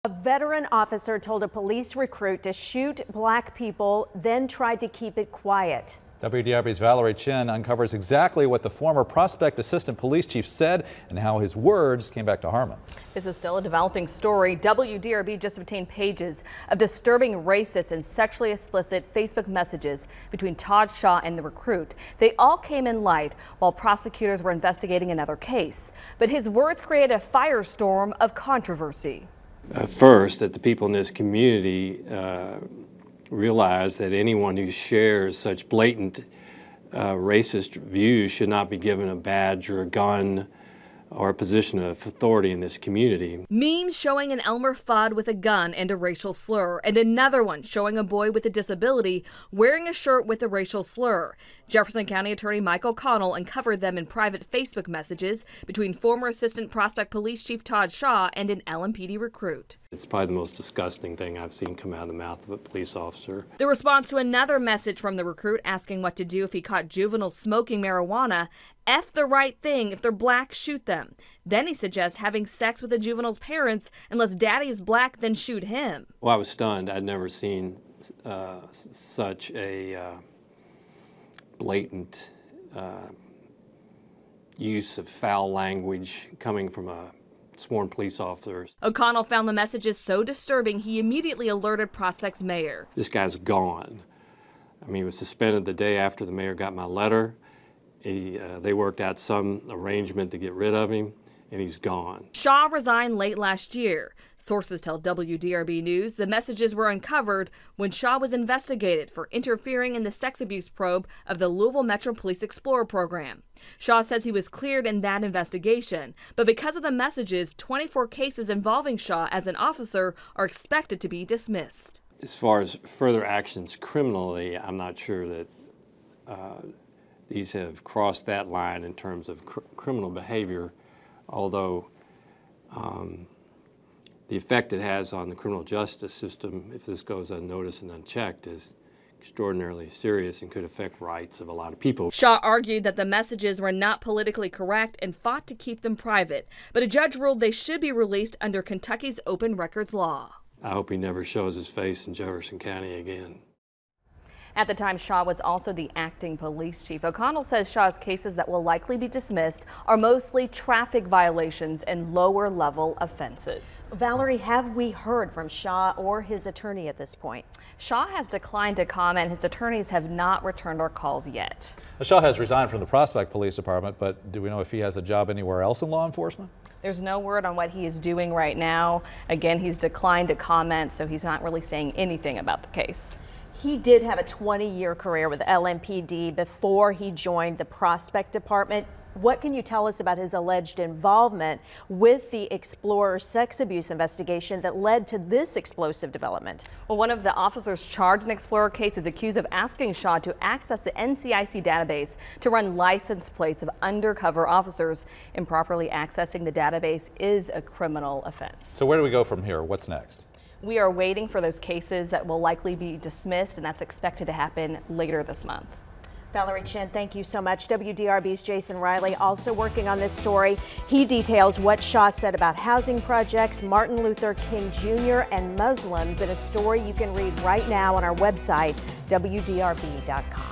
A veteran officer told a police recruit to shoot black people, then tried to keep it quiet. WDRB's Valerie Chen uncovers exactly what the former Prospect Assistant Police Chief said and how his words came back to harm him. This is still a developing story. WDRB just obtained pages of disturbing racist and sexually explicit Facebook messages between Todd Shaw and the recruit. They all came in light while prosecutors were investigating another case. But his words created a firestorm of controversy. First, that the people in this community realize that anyone who shares such blatant racist views should not be given a badge or a gun or a position of authority in this community. Memes showing an Elmer Fudd with a gun and a racial slur, and another one showing a boy with a disability wearing a shirt with a racial slur. Jefferson County Attorney Michael Connell uncovered them in private Facebook messages between former Assistant Prospect Police Chief Todd Shaw and an LMPD recruit. It's probably the most disgusting thing I've seen come out of the mouth of a police officer. The response to another message from the recruit asking what to do if he caught juveniles smoking marijuana: F the right thing, if they're black, shoot them. Then he suggests having sex with the juvenile's parents. Unless daddy is black, then shoot him. Well, I was stunned. I'd never seen such a blatant use of foul language coming from a sworn police officers. O'Connell found the messages so disturbing he immediately alerted Prospect's mayor. This guy's gone. I mean, he was suspended the day after the mayor got my letter. They worked out some arrangement to get rid of him, and he's gone. Shaw resigned late last year. Sources tell WDRB News the messages were uncovered when Shaw was investigated for interfering in the sex abuse probe of the Louisville Metro Police Explorer program. Shaw says he was cleared in that investigation, but because of the messages, 24 cases involving Shaw as an officer are expected to be dismissed. As far as further actions criminally, I'm not sure that these have crossed that line in terms of criminal behavior, although the effect it has on the criminal justice system, if this goes unnoticed and unchecked, is extraordinarily serious and could affect rights of a lot of people. Shaw argued that the messages were not politically correct and fought to keep them private, but a judge ruled they should be released under Kentucky's open records law. I hope he never shows his face in Jefferson County again. At the time, Shaw was also the acting police chief. O'Connell says Shaw's cases that will likely be dismissed are mostly traffic violations and lower-level offenses. Valerie, have we heard from Shaw or his attorney at this point? Shaw has declined to comment. His attorneys have not returned our calls yet. Shaw has resigned from the Prospect Police Department, but do we know if he has a job anywhere else in law enforcement? There's no word on what he is doing right now. Again, he's declined to comment, so he's not really saying anything about the case. He did have a 20-year career with LMPD before he joined the Prospect Department. What can you tell us about his alleged involvement with the Explorer sex abuse investigation that led to this explosive development? Well, one of the officers charged in the Explorer case is accused of asking Shaw to access the NCIC database to run license plates of undercover officers. Improperly accessing the database is a criminal offense. So where do we go from here? What's next? We are waiting for those cases that will likely be dismissed, and that's expected to happen later this month. Valerie Chen, thank you so much. WDRB's Jason Riley also working on this story. He details what Shaw said about housing projects, Martin Luther King Jr. and Muslims in a story you can read right now on our website, WDRB.com.